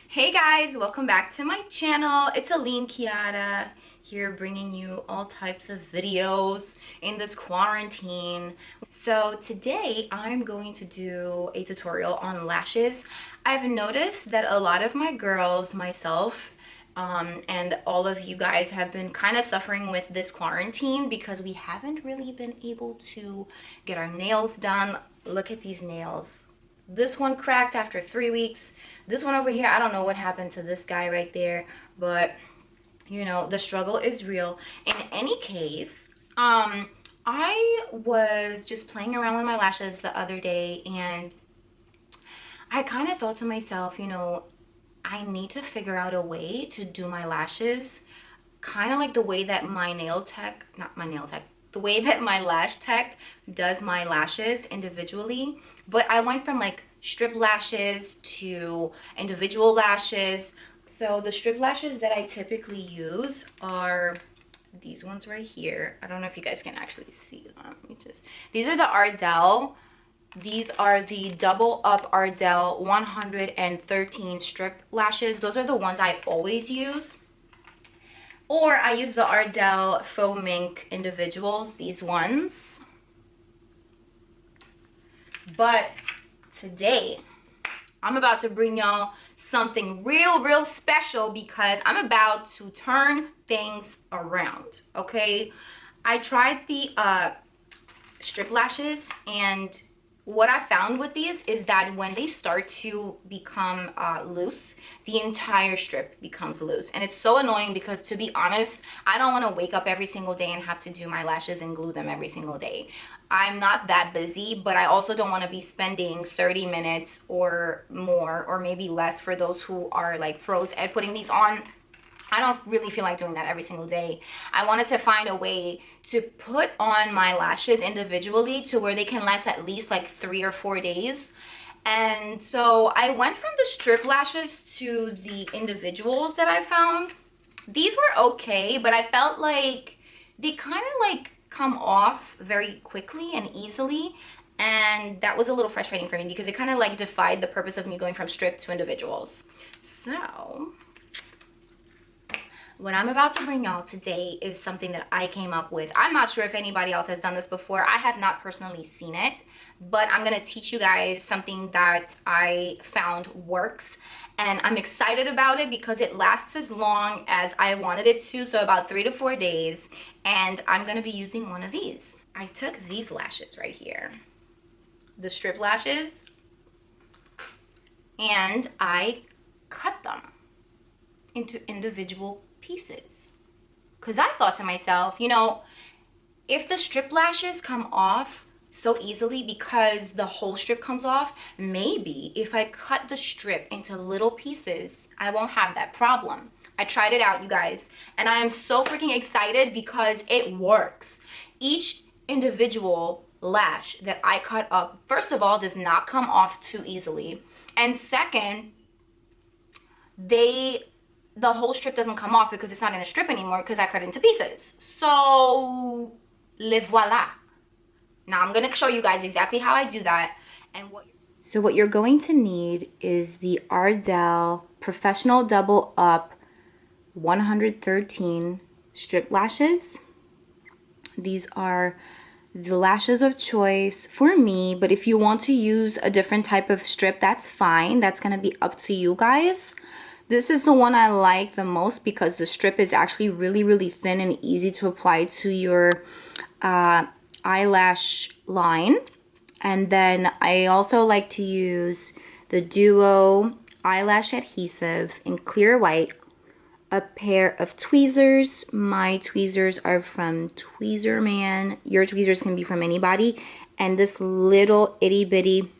Hey guys, welcome back to my channel. It's Aline Kiara here, bringing you all types of videos in this quarantine. So today I'm going to do a tutorial on lashes. I've noticed that a lot of my girls, myself, and all of you guys have been kind of suffering with this quarantine because we haven't really been able to get our nails done. Look at these nails. This one cracked after 3 weeks. This one over here, I don't know what happened to this guy right there, but you know, the struggle is real. In any case, I was just playing around with my lashes the other day, and I kind of thought to myself, you know, I need to figure out a way to do my lashes kind of like the way that my nail tech, not my nail tech, the way that my lash tech does my lashes individually. But I went from like strip lashes to individual lashes. So the strip lashes that I typically use are these ones right here. I don't know if you guys can actually see them. These are the ARDELL. These are the double up ARDELL 113 strip lashes. Those are the ones I always use. Or I use the ARDELL Faux Mink individuals, these ones. But today, I'm about to bring y'all something real special because I'm about to turn things around, okay? I tried the strip lashes, and what I found with these is that when they start to become loose, the entire strip becomes loose. And it's so annoying because, to be honest, I don't want to wake up every single day and have to do my lashes and glue them every single day. I'm not that busy, but I also don't want to be spending 30 minutes or more, or maybe less for those who are like pros at putting these on. I don't really feel like doing that every single day. I wanted to find a way to put on my lashes individually to where they can last at least like 3 or 4 days. And so I went from the strip lashes to the individuals that I found. These were okay, but I felt like they kind of like come off very quickly and easily. And that was a little frustrating for me because it kind of like defied the purpose of me going from strip to individuals. So what I'm about to bring y'all today is something that I came up with. I'm not sure if anybody else has done this before. I have not personally seen it, but I'm gonna teach you guys something that I found works, and I'm excited about it because it lasts as long as I wanted it to, so about 3 to 4 days, and I'm gonna be using one of these. I took these lashes right here, the strip lashes, and I cut them into individual pieces because I thought to myself, you know, if the strip lashes come off so easily because the whole strip comes off, maybe if I cut the strip into little pieces, I won't have that problem. I tried it out, you guys, and I am so freaking excited because it works. Each individual lash that I cut up, first of all, does not come off too easily, and second, the whole strip doesn't come off because it's not in a strip anymore because I cut it into pieces. So, le voila. Now I'm gonna show you guys exactly how I do that. And what you're going to need is the ARDELL Professional Double Up 113 strip lashes. These are the lashes of choice for me, but if you want to use a different type of strip, that's fine. That's gonna be up to you guys. This is the one I like the most because the strip is actually really thin and easy to apply to your eyelash line. And then I also like to use the Duo eyelash adhesive in clear white, a pair of tweezers. My tweezers are from Tweezerman. Your tweezers can be from anybody. And this little itty bitty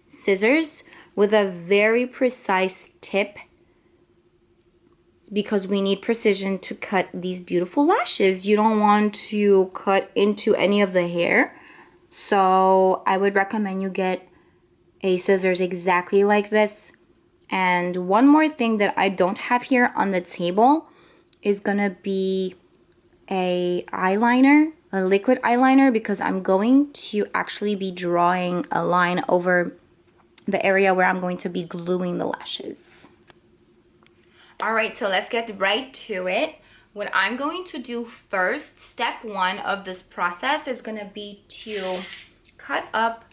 scissors with a very precise tip, because we need precision to cut these beautiful lashes. You don't want to cut into any of the hair. So I would recommend you get a scissors exactly like this. And one more thing that I don't have here on the table is gonna be a eyeliner. a liquid eyeliner because I'm going to actually be drawing a line over the area where I'm going to be gluing the lashes. All right, so let's get right to it. What I'm going to do first, step one of this process, is going to be to cut up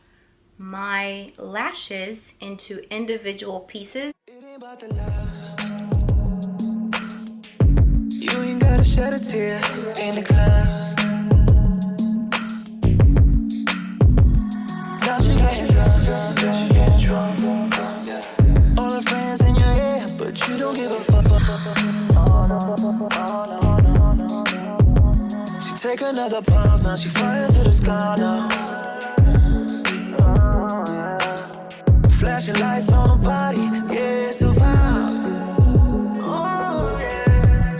my lashes into individual pieces. It ain't about the love. You ain't gotta shed a tear in the club. Now she getting drunk. All her friends in your ear, but you don't give a fuck. She take another puff, now she flying to the sky now. Flashing lights on her body, yeah, it's a vibe.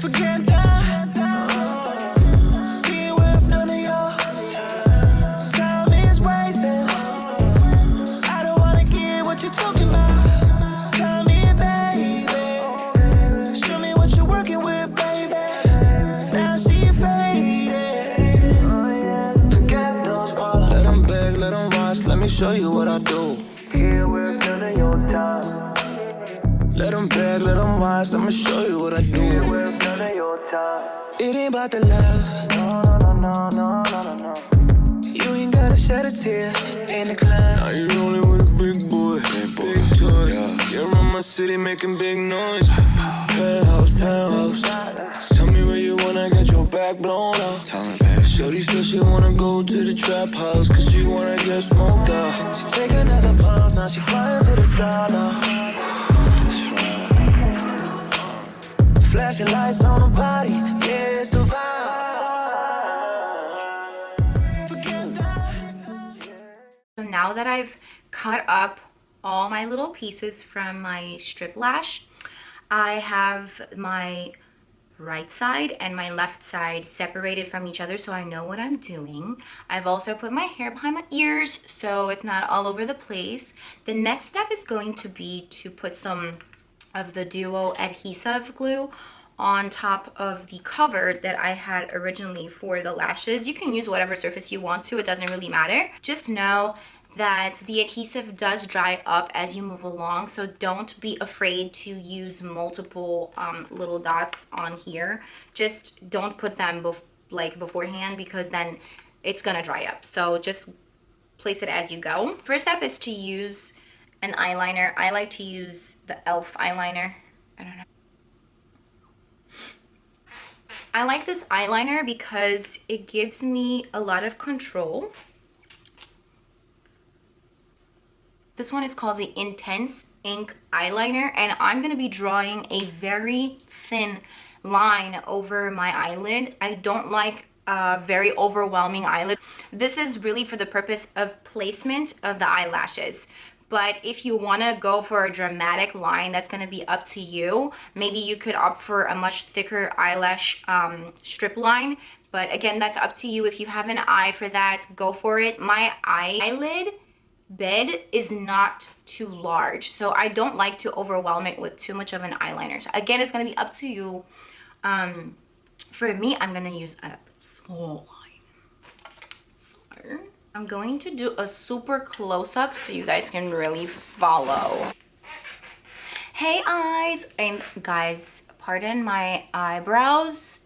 Forget that. He ain't worth none of your time is wasted. I don't wanna get what you're talking about. Come here, baby. Show me what you're working with, baby. Now she faded. Forget those problems. Let them beg, let them watch. Let me show you what I do. Here with none of your time. Let them beg, let them watch. Let me show you what I do. Here with none of your time. It ain't about the love. No. You ain't gotta shed a tear in the club. Now you rolling with a big boy, big toys. Yeah, run my city making big noise. Penthouse, townhouse. Tell me where you wanna get your back blown out. Shorty said she wanna go to the trap house, cause she wanna get smoked out. She take another puff, now she flying to the sky now. Flashing lights on her body, yeah, it's a vibe. Forget that. So now that I've cut up all my little pieces from my strip lash, I have my right side and my left side separated from each other so I know what I'm doing. I've also put my hair behind my ears so it's not all over the place. The next step is going to be to put some of the Duo adhesive glue on top of the cover that I had originally for the lashes. You can use whatever surface you want to, it doesn't really matter. Just know that the adhesive does dry up as you move along, so don't be afraid to use multiple little dots on here. Just don't put them beforehand because then it's gonna dry up. So just place it as you go. First step is to use an eyeliner. I like to use the e.l.f. eyeliner. I don't know. I like this eyeliner because it gives me a lot of control. This one is called the Intense Ink Eyeliner, and I'm going to be drawing a very thin line over my eyelid. I don't like a very overwhelming eyelid. This is really for the purpose of placement of the eyelashes. But if you want to go for a dramatic line, that's going to be up to you. Maybe you could opt for a much thicker eyelash strip line. But again, that's up to you. If you have an eye for that, go for it. My eyelid bed is not too large, so I don't like to overwhelm it with too much of an eyeliner. So again, it's going to be up to you. For me, I'm going to use a small line. So I'm going to do a super close-up so you guys can really follow. Hey eyes and guys, pardon my eyebrows.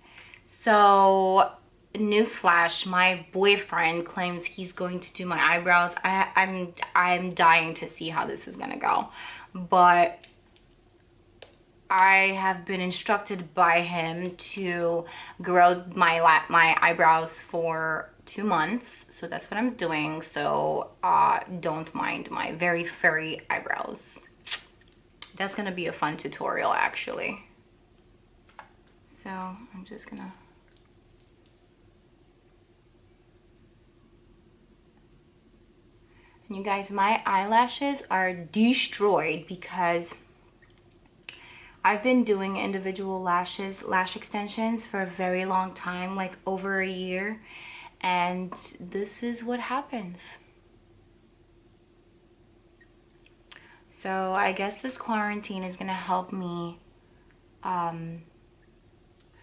So newsflash, my boyfriend claims he's going to do my eyebrows. I'm dying to see how this is gonna go, but I have been instructed by him to grow my eyebrows for 2 months, so that's what I'm doing. So don't mind my very furry eyebrows. That's gonna be a fun tutorial actually. So I'm just gonna you guys, my eyelashes are destroyed because I've been doing individual lash extensions for a very long time, like over a year, and this is what happens. So I guess this quarantine is gonna help me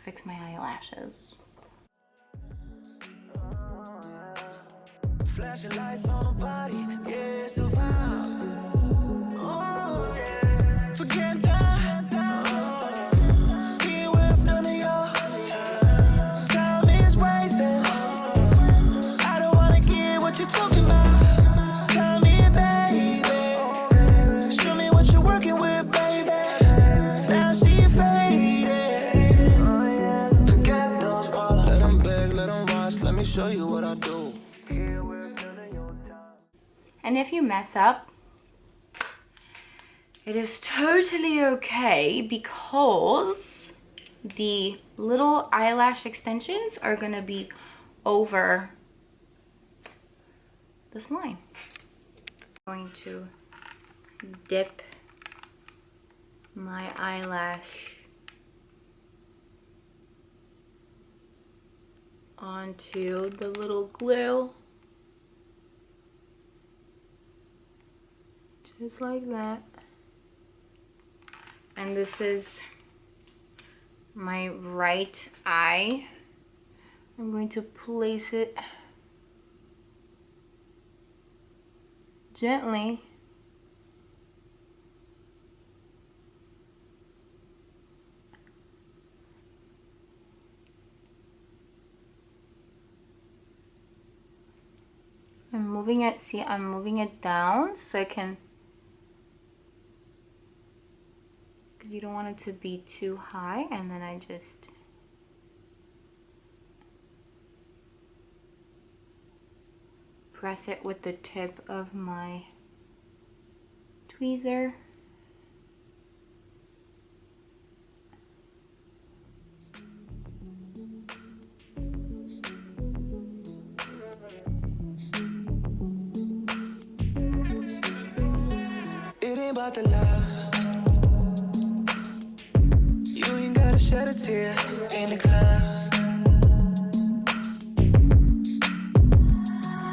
fix my eyelashes. Flashing lights on the body, yeah, it's a vibe. Forget that. Ain't worth none of your time is wasted. I don't wanna get what you're talking about. Come here, baby. Show me what you're working with, baby. Now see you faded. Forget those problems. Let them beg, let them watch. Let me show you what I do. And if you mess up, it is totally okay, because the little eyelash extensions are gonna be over this line. I'm going to dip my eyelash onto the little glue. Just like that. And this is my right eye. I'm going to place it gently. I'm moving it, see, I'm moving it down so I can, you don't want it to be too high, and then I just press it with the tip of my tweezer. It ain't about the love. You ain't gotta shed a tear in the club.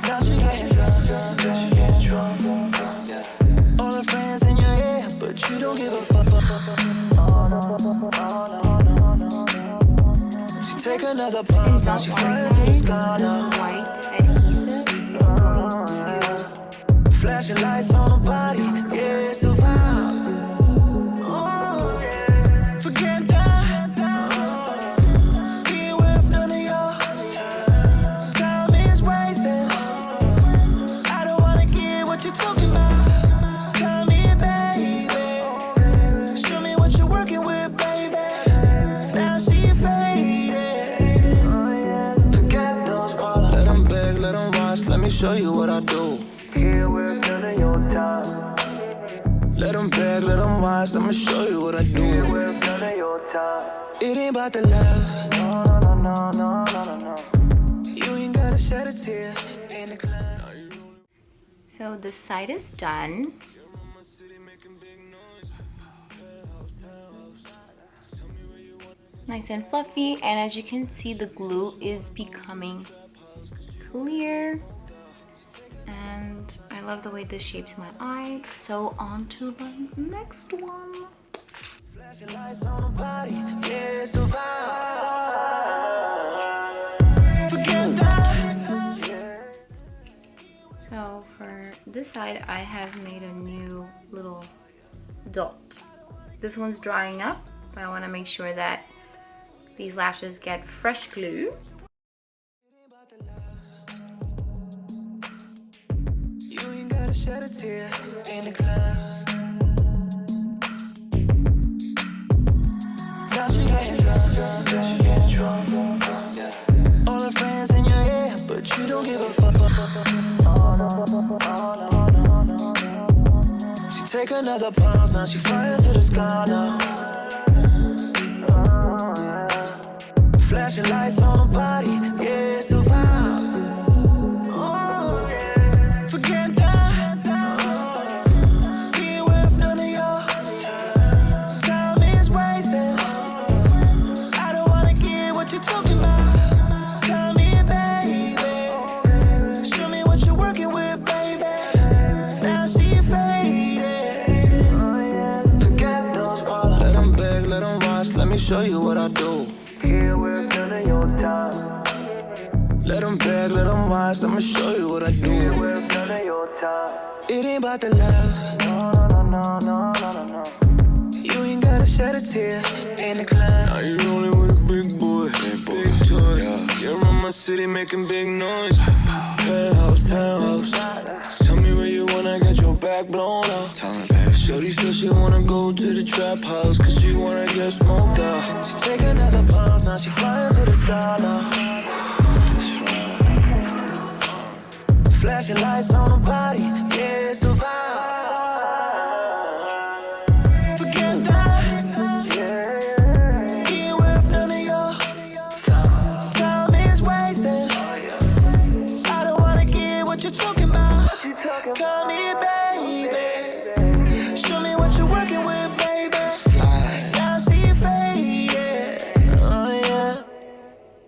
Now she getting drunk. All her friends in your ear, but you don't give a fuck. She take another puff, now she fires with a scar now. White adhesive. Flashing lights on the body, yeah, it's a vibe. Forget that. Ain't worth none of your time is wasted. I don't wanna get what you're talking about. Come here, baby. Show me what you're working with, baby. Now see you faded. Forget those problems. Let them beg, let them watch. Let me show you what I do. Let them beg, let them watch, let me show you what I do. It ain't about the love. No. You ain't gotta shed a tear in the club. So this side is done. Nice and fluffy, and as you can see, the glue is becoming clear. And I love the way this shapes my eye. So on to the next one. Flashing lights on the body, yeah, it's a vibe. Forget that. So for this side, I have made a new little dot. This one's drying up, but I want to make sure that these lashes get fresh glue. Shed a tear in the club. Now she getting drunk. All her friends in your ear, but you don't give a fuck. She take another puff, now she fires with a scar now. Flashing lights on the body, yeah, it's a vibe. Forget that. Show you what I do. Let them beg, let them watch, I'ma show you what I do. It ain't about the love. You ain't gotta shed a tear in the club. Now you rolling with a big boy, big toys. You're around my city making big noise. Penthouse, townhouse. Tell me where you wanna get your back blown out. Shorty said she wanna go to the trap house, cause she wanna get smoked out. She take another puff, now she flying to the sky now. Flashing lights on her body, yeah, it's a vibe. Forget that, he ain't worth none of your time is wasted. I don't wanna get what you're talking about. Call me baby, show me what you're working with, baby. Now I see you faded, oh yeah.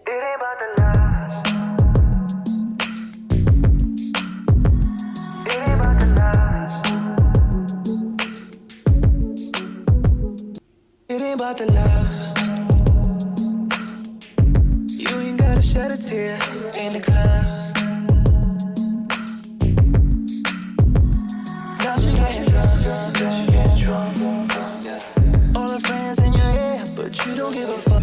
It ain't about the love. It ain't about the love. You ain't gotta shed a tear in the club. Now she getting drunk. All her friends in your ear, but you don't give a fuck.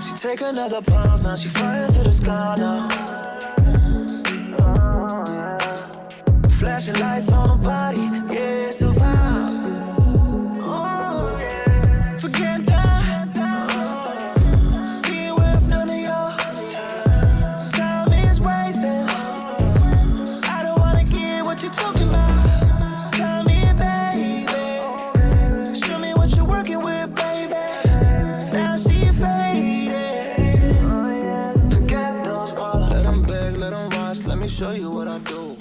She take another puff, now she flying to the sky now. Flashing lights on her body, yeah, it's a vibe. Forget that, he ain't worth none of your time is wasted. I don't wanna get what you're talking about. Call me baby, show me what you're working with, baby. Now I see you faded. Forget those problems, let them beg, let them watch, let me show you what I do.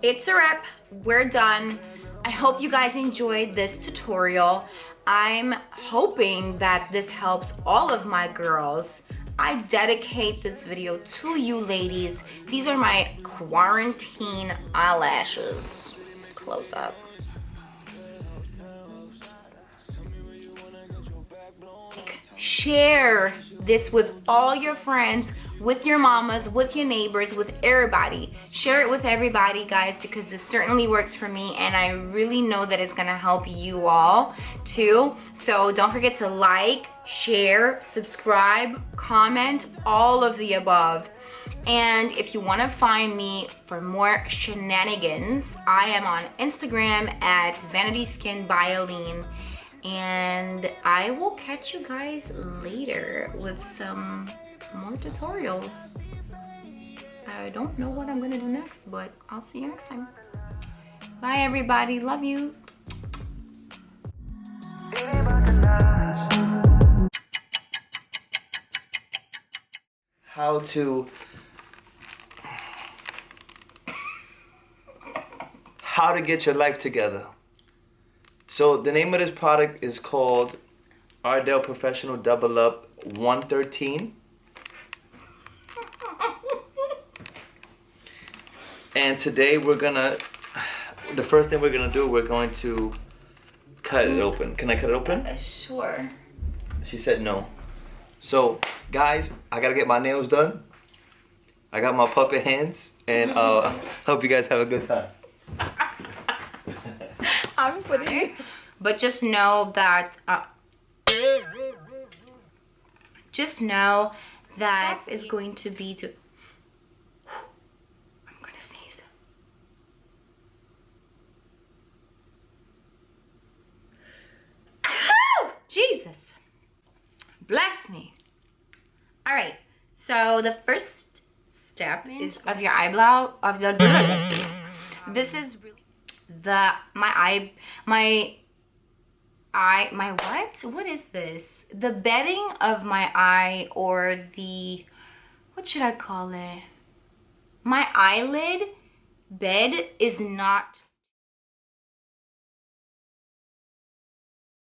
It's a wrap. We're done. I hope you guys enjoyed this tutorial. I'm hoping that this helps all of my girls. I dedicate this video to you ladies. These are my quarantine eyelashes. Close up. Share this with all your friends, with your mamas, with your neighbors, with everybody. Share it with everybody, guys, because this certainly works for me, and I really know that it's gonna help you all too. So don't forget to like, share, subscribe, comment, all of the above. And if you want to find me for more shenanigans, I am on Instagram at Vanity Skin by Aline. And I will catch you guys later with some more tutorials. I don't know what I'm gonna do next, but I'll see you next time. Bye everybody, love you. How to get your life together. So the name of this product is called ARDELL Professional Double Up 113. And today the first thing we're gonna do, we're going to cut it open. Can I cut it open? Sure. She said no. So guys, I gotta get my nails done. I got my puppet hands, and hope you guys have a good time. I'm putting. But just know that it's going to be I'm gonna sneeze. Jesus, bless me. All right, so the first step is of your eyebrow of your. This is really my what is this? The bedding of my eye, or the, what should I call it? My eyelid bed is not